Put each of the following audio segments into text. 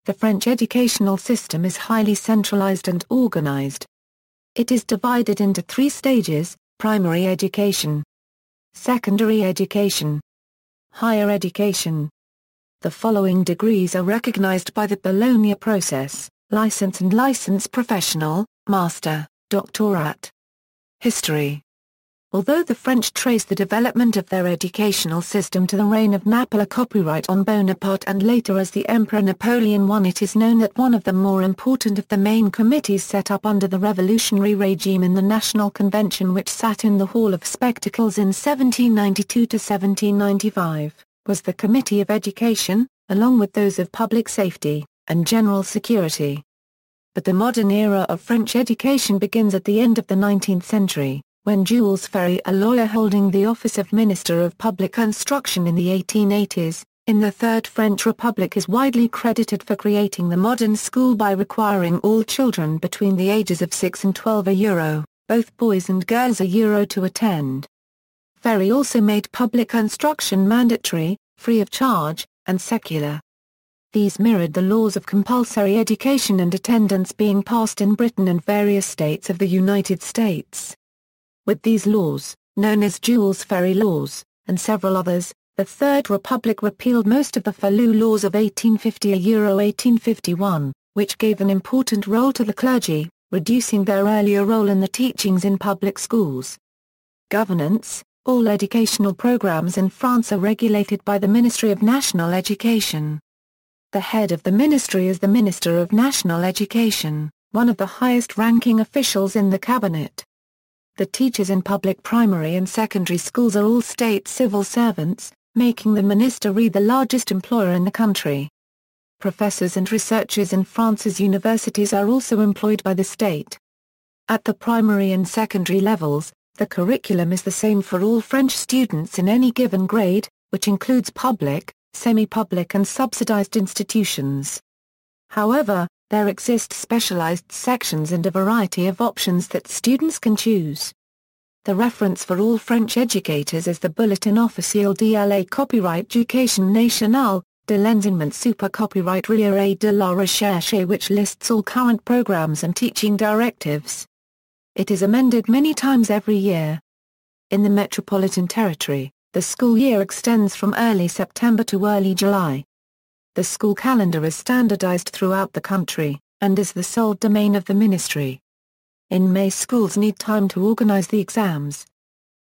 The French educational system is highly centralized and organized. It is divided into three stages: primary education, secondary education, higher education. The following degrees are recognized by the Bologna process: license and license professional, master, doctorate. History. Although the French trace the development of their educational system to the reign of Napoleon, copyright on Bonaparte, and later as the Emperor Napoleon I, it is known that one of the more important of the main committees set up under the revolutionary regime in the National Convention, which sat in the Hall of Spectacles in 1792 to 1795, was the Committee of Education, along with those of Public Safety and General Security. But the modern era of French education begins at the end of the 19th century, when Jules Ferry, a lawyer holding the office of Minister of Public Instruction in the 1880s, in the Third French Republic, is widely credited for creating the modern school by requiring all children between the ages of 6 and 12 both boys and girls to attend. Ferry also made public instruction mandatory, free of charge, and secular. These mirrored the laws of compulsory education and attendance being passed in Britain and various states of the United States. With these laws, known as Jules Ferry laws, and several others, the Third Republic repealed most of the Falloux laws of 1850–1851, which gave an important role to the clergy, reducing their earlier role in the teachings in public schools. Governance. All educational programs in France are regulated by the Ministry of National Education. The head of the ministry is the Minister of National Education, one of the highest-ranking officials in the cabinet. The teachers in public primary and secondary schools are all state civil servants, making the ministry the largest employer in the country. Professors and researchers in France's universities are also employed by the state. At the primary and secondary levels, the curriculum is the same for all French students in any given grade, which includes public, semi-public and subsidized institutions. However, there exist specialized sections and a variety of options that students can choose. The reference for all French educators is the Bulletin officiel de la copyright éducation nationale, de l'enseignement super copyright et de la recherche, which lists all current programs and teaching directives. It is amended many times every year. In the metropolitan territory, the school year extends from early September to early July. The school calendar is standardized throughout the country, and is the sole domain of the ministry. In May, schools need time to organize the exams.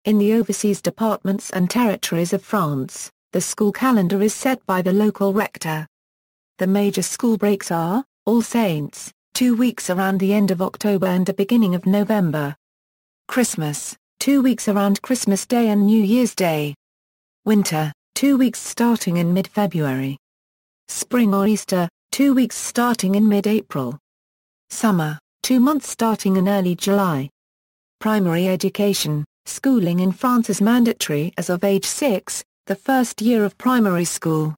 In the overseas departments and territories of France, the school calendar is set by the local rector. The major school breaks are, All Saints, 2 weeks around the end of October and the beginning of November. Christmas, 2 weeks around Christmas Day and New Year's Day. Winter, 2 weeks starting in mid-February. Spring or Easter, 2 weeks starting in mid-April. Summer, 2 months starting in early July. Primary education. Schooling in France is mandatory as of age 6, the first year of primary school.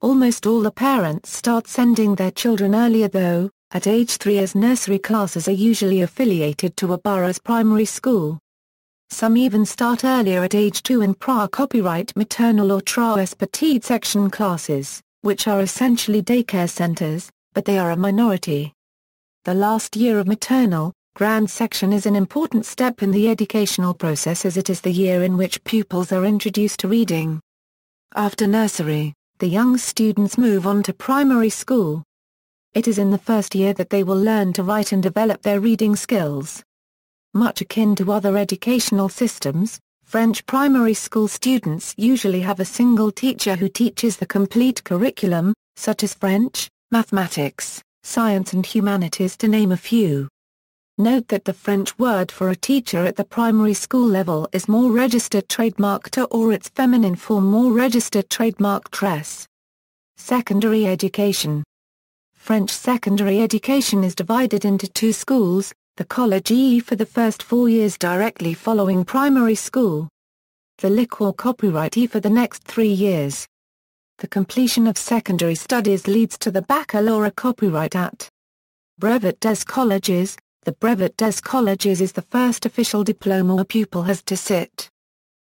Almost all the parents start sending their children earlier though, at age 3, as nursery classes are usually affiliated to a borough's primary school. Some even start earlier at age 2 in copyright maternelle or trois petite section classes, which are essentially daycare centers, but they are a minority. The last year of maternelle, grand section is an important step in the educational process as it is the year in which pupils are introduced to reading. After nursery, the young students move on to primary school. It is in the first year that they will learn to write and develop their reading skills. Much akin to other educational systems, French primary school students usually have a single teacher who teaches the complete curriculum, such as French, mathematics, science and humanities to name a few. Note that the French word for a teacher at the primary school level is more registered trademark or its feminine form more registered trademark tress. Secondary education. French secondary education is divided into 2 schools, the Collège E for the first 4 years directly following primary school. The Liquor Copyright E for the next 3 years. The completion of secondary studies leads to the Baccalaureate Copyright at Brevet des Colleges. The Brevet des Colleges is the first official diploma a pupil has to sit.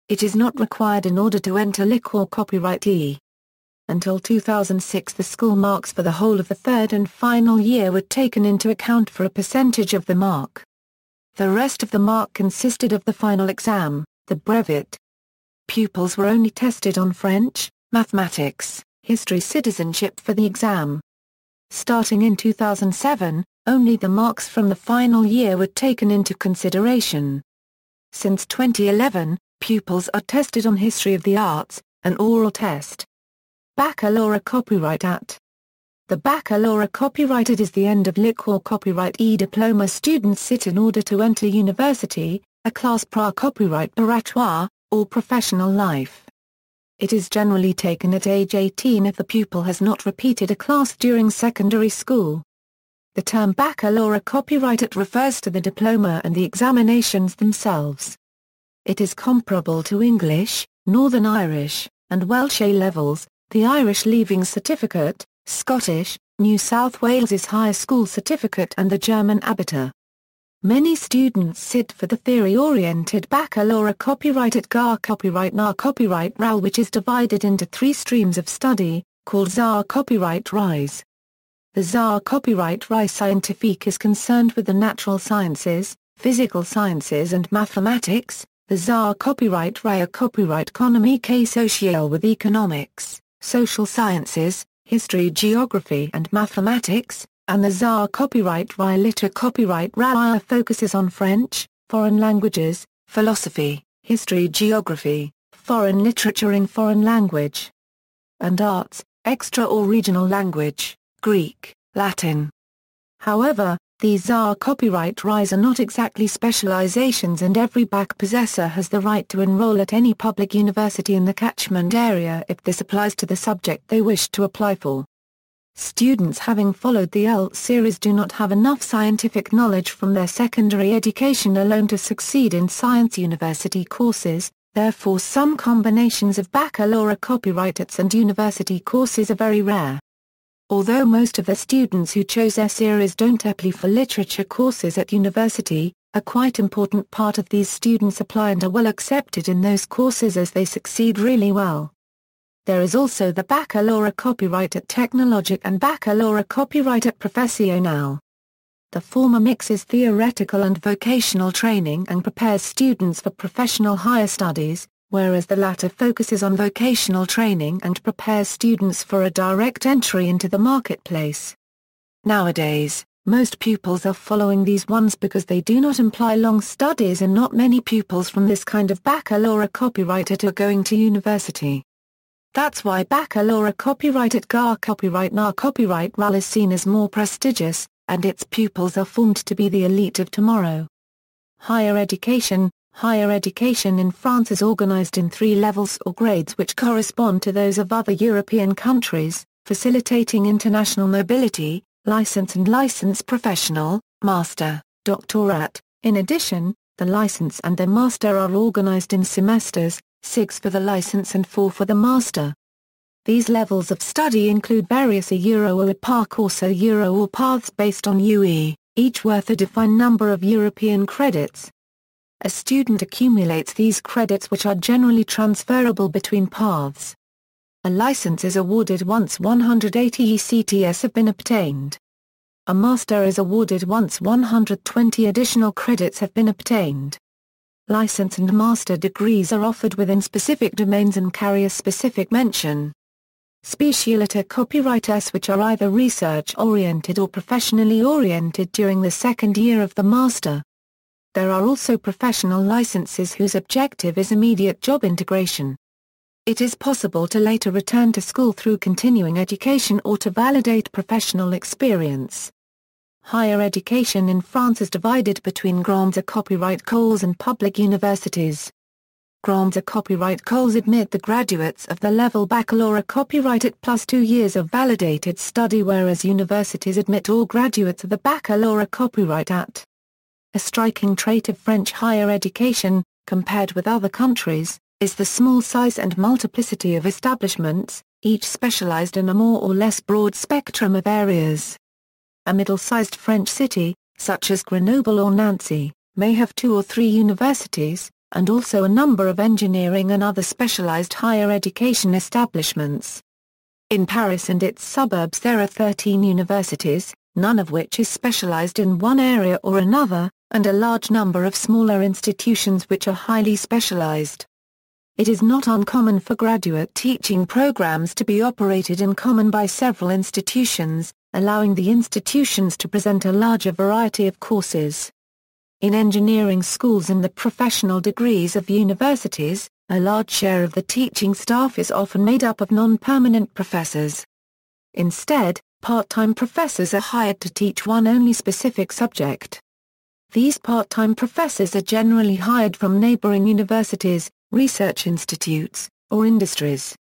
It is not required in order to enter Liquor Copyright E. Until 2006, the school marks for the whole of the third and final year were taken into account for a percentage of the mark. The rest of the mark consisted of the final exam, the brevet. Pupils were only tested on French, mathematics, history, citizenship for the exam. Starting in 2007, only the marks from the final year were taken into consideration. Since 2011, pupils are tested on history of the arts, an oral test. Baccalaureate Copyright Act. The Baccalaureate Copyright Act is the end of liquor copyright diploma students sit in order to enter university, a class prior copyright préparatoire, or professional life. It is generally taken at age 18 if the pupil has not repeated a class during secondary school. The term Baccalaureate Copyright Act refers to the diploma and the examinations themselves. It is comparable to English, Northern Irish, and Welsh A-levels, the Irish Leaving Certificate, Scottish, New South Wales's Higher School Certificate, and the German Abitur. Many students sit for the theory-oriented Baccalaureate Copyright at GA Copyright NA Copyright RAL, which is divided into 3 streams of study, called ZA Copyright RISE. The ZA Copyright RISE Scientifique is concerned with the natural sciences, physical sciences and mathematics, the ZA Copyright RIA Copyright Économique Sociale with economics, social sciences, history, geography and mathematics, and the ZA Copyright RIA Literature Copyright RIA focuses on French, foreign languages, philosophy, history, geography, foreign literature in foreign language, and arts, extra or regional language, Greek, Latin. However, these ZA Copyright RIAs are not exactly specializations, and every BAC possessor has the right to enroll at any public university in the catchment area if this applies to the subject they wish to apply for. Students having followed the ELT series do not have enough scientific knowledge from their secondary education alone to succeed in science university courses, therefore some combinations of baccalaureate copyright arts and university courses are very rare. Although most of the students who chose their series don't apply for literature courses at university, a quite important part of these students apply and are well accepted in those courses as they succeed really well. There is also the Baccalaureate Copyright at Technologic and Baccalaureate Copyright at Professional. The former mixes theoretical and vocational training and prepares students for professional higher studies, whereas the latter focuses on vocational training and prepares students for a direct entry into the marketplace. Nowadays, most pupils are following these ones because they do not imply long studies, and not many pupils from this kind of baccalaureate copyright are going to university. That's why Baccalaureate Copyright at GA Copyright NA Copyright RAL is seen as more prestigious, and its pupils are formed to be the elite of tomorrow. Higher education. Higher education in France is organized in 3 levels or grades which correspond to those of other European countries, facilitating international mobility: license and license professional, master, doctorate. In addition, the license and the master are organized in semesters, 6 for the license and 4 for the master. These levels of study include various Euro or parcours Euro or paths based on UE, each worth a defined number of European credits. A student accumulates these credits, which are generally transferable between paths. A license is awarded once 180 ECTS have been obtained. A master is awarded once 120 additional credits have been obtained. License and master degrees are offered within specific domains and carry a specific mention. Spécialité copyrighters, which are either research-oriented or professionally oriented during the second year of the master. There are also professional licenses whose objective is immediate job integration. It is possible to later return to school through continuing education or to validate professional experience. Higher education in France is divided between grandes copyright écoles and public universities. Grandes copyright écoles admit the graduates of the level baccalaureate copyright at plus 2 years of validated study, whereas universities admit all graduates of the baccalaureate copyright at. A striking trait of French higher education, compared with other countries, is the small size and multiplicity of establishments, each specialized in a more or less broad spectrum of areas. A middle-sized French city, such as Grenoble or Nancy, may have 2 or 3 universities, and also a number of engineering and other specialized higher education establishments. In Paris and its suburbs there are 13 universities, none of which is specialized in one area or another, and a large number of smaller institutions which are highly specialized. It is not uncommon for graduate teaching programs to be operated in common by several institutions, allowing the institutions to present a larger variety of courses. In engineering schools and the professional degrees of universities, a large share of the teaching staff is often made up of non-permanent professors. Instead, part-time professors are hired to teach one only specific subject. These part-time professors are generally hired from neighboring universities, research institutes, or industries.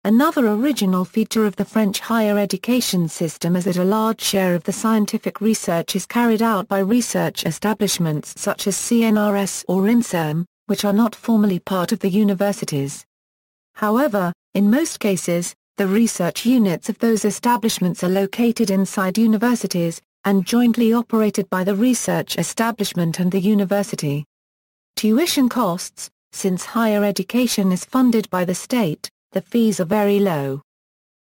Another original feature of the French higher education system is that a large share of the scientific research is carried out by research establishments such as CNRS or INSERM, which are not formally part of the universities. However, in most cases, the research units of those establishments are located inside universities, and jointly operated by the research establishment and the university. Tuition costs: since higher education is funded by the state, the fees are very low.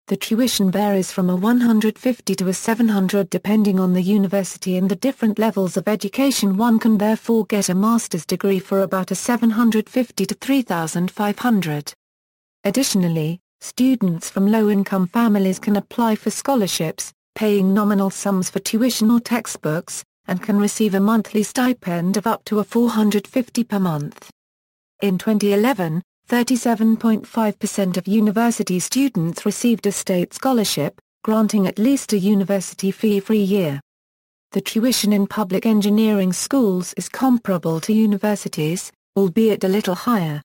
The tuition varies from a 150 to a 700 depending on the university and the different levels of education. One can therefore get a master's degree for about a 750 to 3,500. Additionally, students from low-income families can apply for scholarships, paying nominal sums for tuition or textbooks, and can receive a monthly stipend of up to a 450 per month. In 2011, 37.5% of university students received a state scholarship, granting at least a university fee-free year. The tuition in public engineering schools is comparable to universities, albeit a little higher.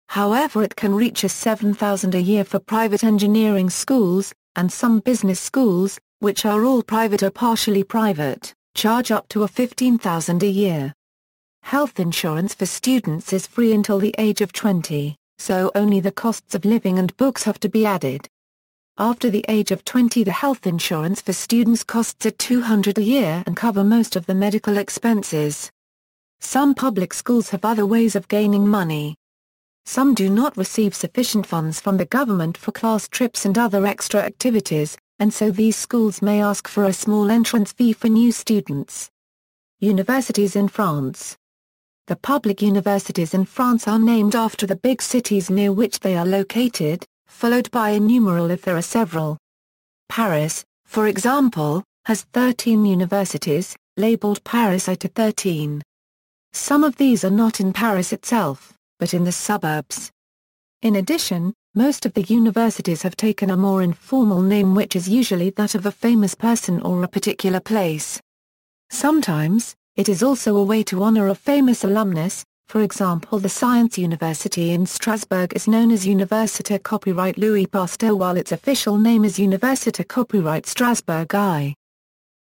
However, it can reach a $7,000 a year for private engineering schools, and some business schools, which are all private or partially private, charge up to a $15,000 a year. Health insurance for students is free until the age of 20, so only the costs of living and books have to be added. After the age of 20, the health insurance for students costs at $200 a year and cover most of the medical expenses. Some public schools have other ways of gaining money. Some do not receive sufficient funds from the government for class trips and other extra activities, and so these schools may ask for a small entrance fee for new students. Universities in France. The public universities in France are named after the big cities near which they are located, followed by a numeral if there are several. Paris, for example, has 13 universities, labeled Paris I to 13. Some of these are not in Paris itself, but in the suburbs. In addition, most of the universities have taken a more informal name which is usually that of a famous person or a particular place. Sometimes, it is also a way to honor a famous alumnus. For example, the Science University in Strasbourg is known as Université Copyright Louis Pasteur while its official name is Université Copyright Strasbourg I.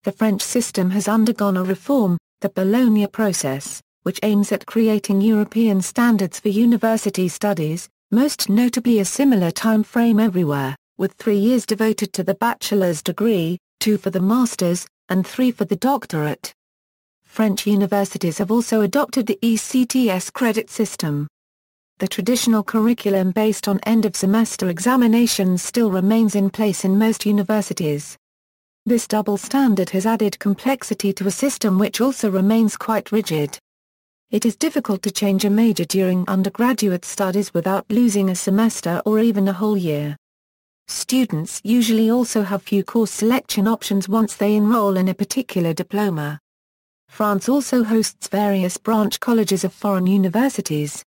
The French system has undergone a reform, the Bologna process, which aims at creating European standards for university studies, most notably a similar time frame everywhere, with 3 years devoted to the bachelor's degree, 2 for the master's, and 3 for the doctorate. French universities have also adopted the ECTS credit system. The traditional curriculum based on end-of-semester examinations still remains in place in most universities. This double standard has added complexity to a system which also remains quite rigid. It is difficult to change a major during undergraduate studies without losing a semester or even a whole year. Students usually also have few course selection options once they enroll in a particular diploma. France also hosts various branch colleges of foreign universities.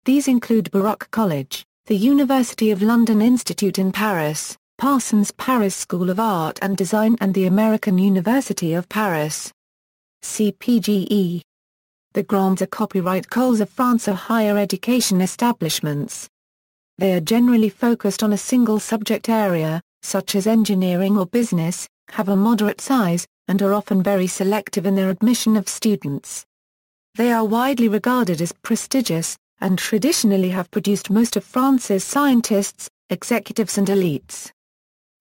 These include Baruch College, the University of London Institute in Paris, Parsons Paris School of Art and Design and the American University of Paris. CPGE. The Grandes Copyright Écoles of France are higher education establishments. They are generally focused on a single subject area, such as engineering or business, have a moderate size, and are often very selective in their admission of students. They are widely regarded as prestigious, and traditionally have produced most of France's scientists, executives and elites.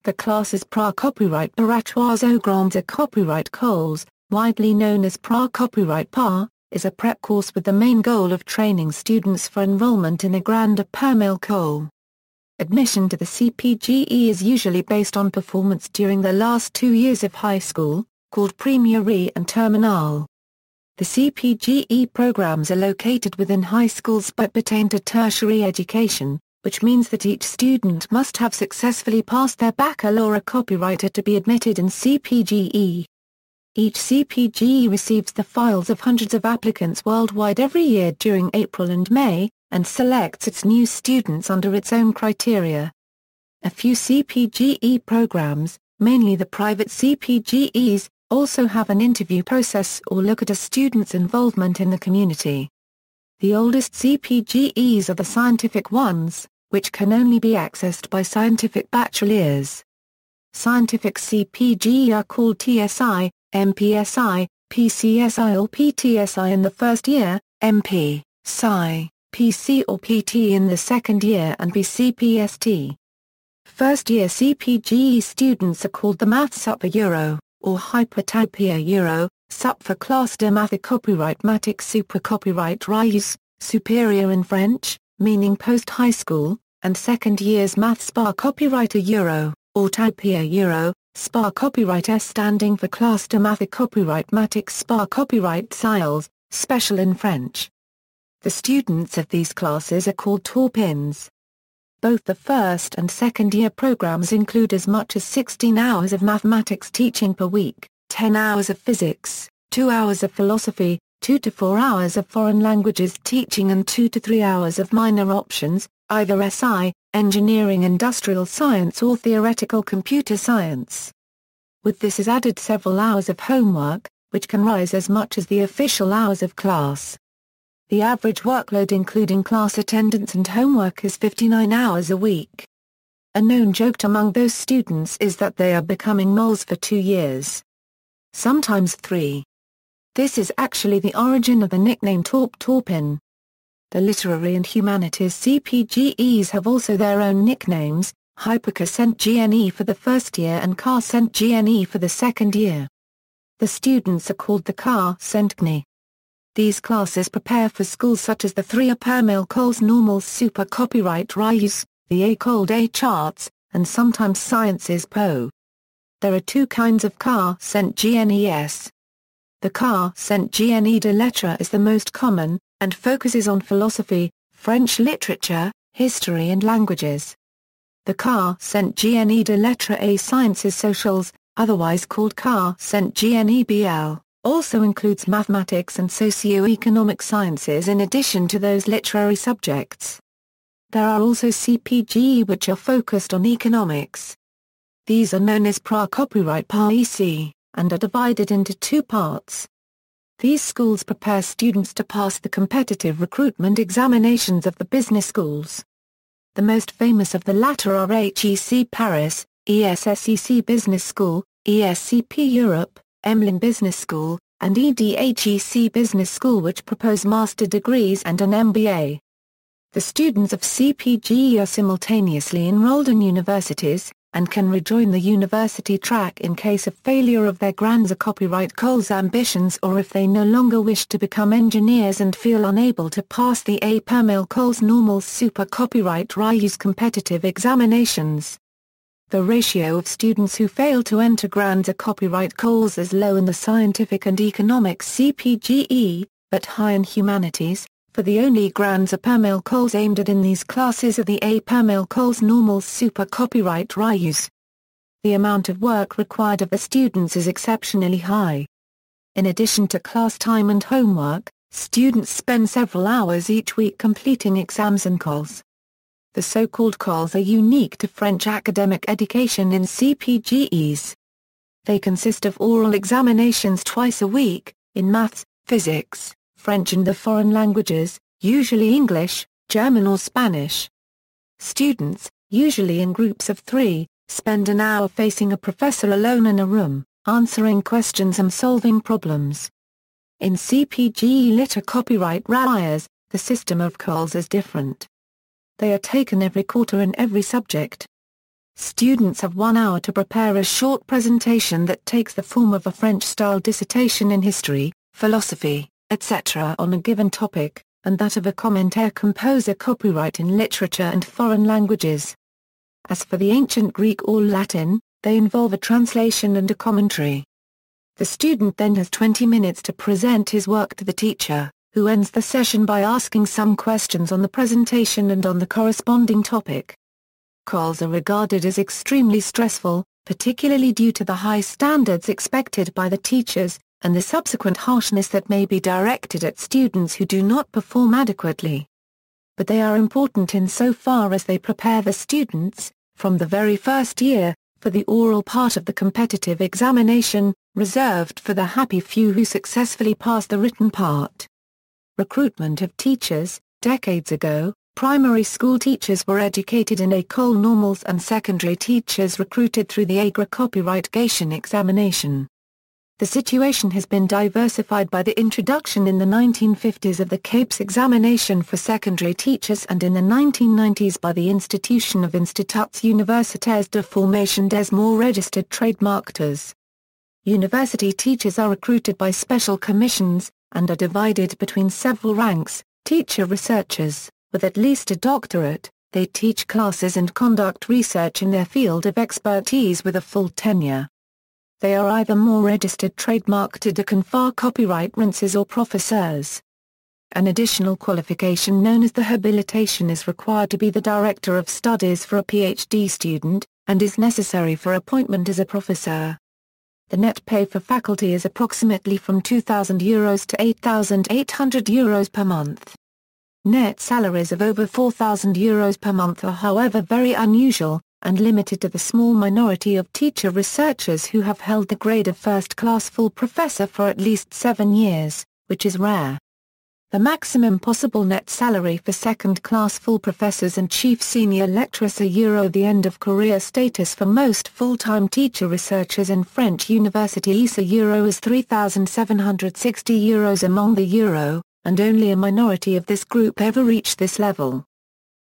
The class is Pré-copyright aux Grandes Copyright Écoles, widely known as Pré-copyright PA, is a prep course with the main goal of training students for enrollment in a grande école. Admission to the CPGE is usually based on performance during the last 2 years of high school, called Premiere and Terminale. The CPGE programs are located within high schools but pertain to tertiary education, which means that each student must have successfully passed their baccalaureate copywriter to be admitted in CPGE. Each CPGE receives the files of hundreds of applicants worldwide every year during April and May, and selects its new students under its own criteria. A few CPGE programs, mainly the private CPGEs, also have an interview process or look at a student's involvement in the community. The oldest CPGEs are the scientific ones, which can only be accessed by scientific bachelors. Scientific CPGE are called TSI, MPSI, PCSI or PTSI in the first year, MP, Sci, PC or PT in the second year and PCPST. First-year CPGE students are called the Maths Upper Euro, or Hypertopia Euro, Sup for Classe de Maths Copyright Matic Super Copyright Rise, Superior in French, meaning post-high school, and second year's Maths Spa Copywriter Euro, or Topia Euro, Spa Copyright S standing for Classe de Maths Copyright Matic Spa Copyright Sciles, special in French. The students of these classes are called Taupins. Both the first and second year programs include as much as 16 hours of mathematics teaching per week, 10 hours of physics, 2 hours of philosophy, 2 to 4 hours of foreign languages teaching and 2 to 3 hours of minor options, either SI, engineering industrial science or theoretical computer science. With this is added several hours of homework, which can rise as much as the official hours of class. The average workload including class attendance and homework is 59 hours a week. A known joke among those students is that they are becoming moles for 2 years. Sometimes 3. This is actually the origin of the nickname Taupin. The literary and humanities CPGEs have also their own nicknames, Hyperca Cent GNE for the first year and Car Cent GNE for the second year. The students are called the Car Cent GNE. These classes prepare for schools such as the 3 Écoles Normales Super Copyright Rise, the École des Charts, and sometimes Sciences Po. There are 2 kinds of Car Cent GNES. The Car Cent GNE de Lettres is the most common, and focuses on philosophy, French literature, history and languages. The Car Cent GNE de Lettres et Sciences Sociales, otherwise called Car Cent GNE BL, also includes mathematics and socio-economic sciences in addition to those literary subjects. There are also CPGE which are focused on economics. These are known as Pra-Copyright PA-EC, and are divided into 2 parts. These schools prepare students to pass the competitive recruitment examinations of the business schools. The most famous of the latter are HEC Paris, ESSEC Business School, ESCP Europe, Emlyn Business School, and EDHEC Business School which propose master degrees and an MBA. The students of CPGE are simultaneously enrolled in universities, and can rejoin the university track in case of failure of their grands or copyright goals ambitions or if they no longer wish to become engineers and feel unable to pass the Écoles Normales Super Copyright Rise competitive examinations. The ratio of students who fail to enter grands or copyright goals is low in the scientific and economics CPGE, but high in humanities, for the only grands or Écoles aimed at in these classes are the Écoles Normales Super Copyright Rise. The amount of work required of the students is exceptionally high. In addition to class time and homework, students spend several hours each week completing exams and calls. The so-called calls are unique to French academic education in CPGEs. They consist of oral examinations twice a week, in maths, physics, French and the foreign languages, usually English, German or Spanish. Students, usually in groups of 3, spend an hour facing a professor alone in a room, answering questions and solving problems. In CPGE Liter Copyright RIAs, the system of calls is different. They are taken every quarter in every subject. Students have 1 hour to prepare a short presentation that takes the form of a French-style dissertation in history, philosophy, etc. on a given topic, and that of a commentaire composer copyright in literature and foreign languages. As for the ancient Greek or Latin, they involve a translation and a commentary. The student then has 20 minutes to present his work to the teacher, who ends the session by asking some questions on the presentation and on the corresponding topic. Calls are regarded as extremely stressful, particularly due to the high standards expected by the teachers, and the subsequent harshness that may be directed at students who do not perform adequately. But they are important insofar as they prepare the students, from the very first year, for the oral part of the competitive examination, reserved for the happy few who successfully pass the written part. Recruitment of teachers. Decades ago, primary school teachers were educated in écoles normales and secondary teachers recruited through the AGRA copyright-gation examination. The situation has been diversified by the introduction in the 1950s of the CAPES examination for secondary teachers and in the 1990s by the institution of Instituts Universitaires de Formation des more registered trademarkers. University teachers are recruited by special commissions, and are divided between several ranks. Teacher researchers, with at least a doctorate, they teach classes and conduct research in their field of expertise with a full tenure. They are either more registered trademarked de confère copyright princes or professeurs. An additional qualification known as the habilitation is required to be the director of studies for a PhD student, and is necessary for appointment as a professor. The net pay for faculty is approximately from €2,000 to €8,800 per month. Net salaries of over €4,000 per month are however very unusual, and limited to the small minority of teacher researchers who have held the grade of first-class full professor for at least 7 years, which is rare. The maximum possible net salary for second-class full professors and chief senior lecturers are the end of career status for most full-time teacher researchers in French universities is €3,760 among the euro, and only a minority of this group ever reach this level.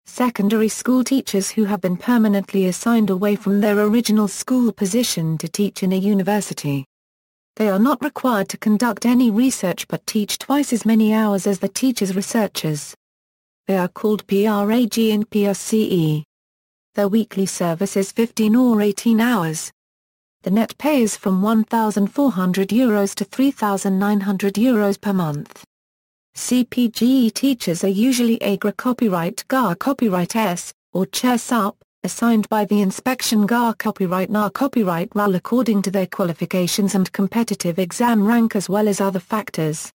Secondary school teachers who have been permanently assigned away from their original school position to teach in a university. They are not required to conduct any research but teach twice as many hours as the teachers' researchers. They are called PRAG and PRCE. Their weekly service is 15 or 18 hours. The net pay is from €1,400 to €3,900 per month. CPGE teachers are usually AGRA copyright GAR copyright S, or Chair Sup, assigned by the inspection GAR copyright NAR copyright RAL according to their qualifications and competitive exam rank as well as other factors.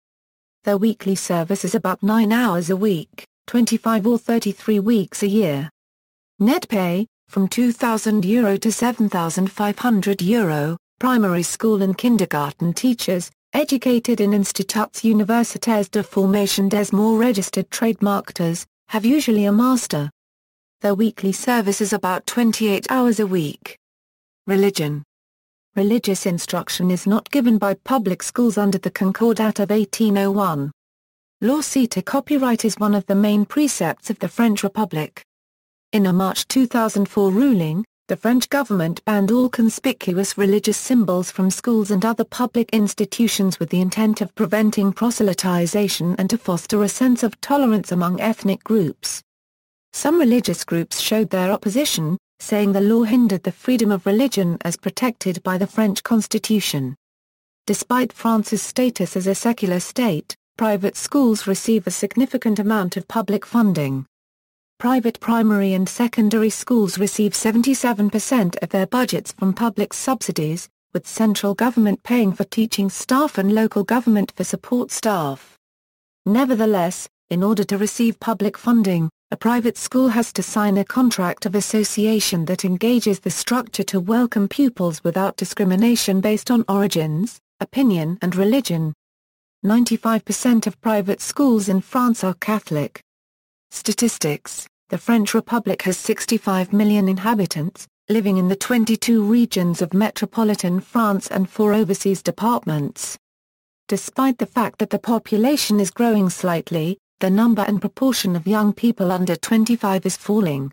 Their weekly service is about 9 hours a week, 25 or 33 weeks a year. Net pay, from €2,000 to €7,500, primary school and kindergarten teachers, educated in Instituts Universitaires de Formation des more registered trademarkers, have usually a master. Their weekly service is about 28 hours a week. Religion. Religious instruction is not given by public schools under the Concordat of 1801. L'accès to copyright is one of the main precepts of the French Republic. In a March 2004 ruling, the French government banned all conspicuous religious symbols from schools and other public institutions with the intent of preventing proselytization and to foster a sense of tolerance among ethnic groups. Some religious groups showed their opposition, saying the law hindered the freedom of religion as protected by the French Constitution. Despite France's status as a secular state, private schools receive a significant amount of public funding. Private primary and secondary schools receive 77% of their budgets from public subsidies, with central government paying for teaching staff and local government for support staff. Nevertheless, in order to receive public funding, a private school has to sign a contract of association that engages the structure to welcome pupils without discrimination based on origins, opinion and religion. 95% of private schools in France are Catholic. Statistics. The French Republic has 65 million inhabitants, living in the 22 regions of metropolitan France and 4 overseas departments. Despite the fact that the population is growing slightly, the number and proportion of young people under 25 is falling.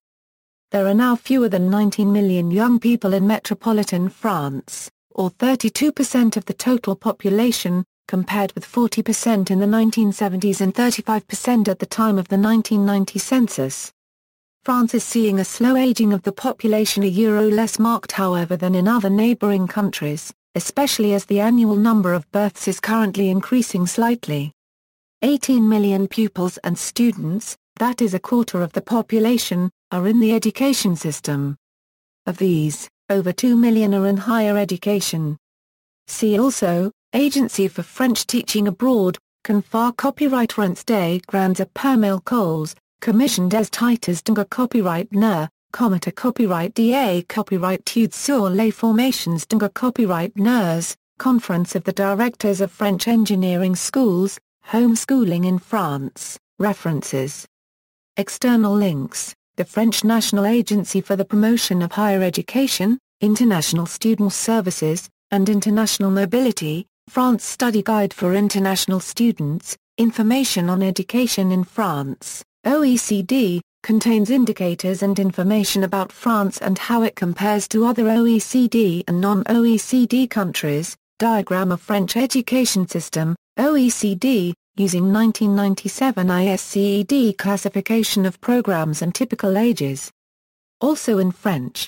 There are now fewer than 19 million young people in metropolitan France, or 32% of the total population, compared with 40% in the 1970s and 35% at the time of the 1990 census. France is seeing a slow aging of the population, less marked however than in other neighboring countries, especially as the annual number of births is currently increasing slightly. 18 million pupils and students, that is a quarter of the population, are in the education system. Of these, over 2 million are in higher education. See also, Agency for French Teaching Abroad, Confar Copyright Rents des Grands Écoles, Commission des Titres de Copyright Ne, Comité Copyright des Copyright sur les formations de Copyright NERS, Conference of the Directors of French Engineering Schools, Homeschooling in France, References. External links, the French National Agency for the Promotion of Higher Education, International Student Services, and International Mobility, France Study Guide for International Students, Information on Education in France, OECD, contains indicators and information about France and how it compares to other OECD and non-OECD countries, Diagram of French Education System, OECD, using 1997 ISCED classification of programs and typical ages. Also in French.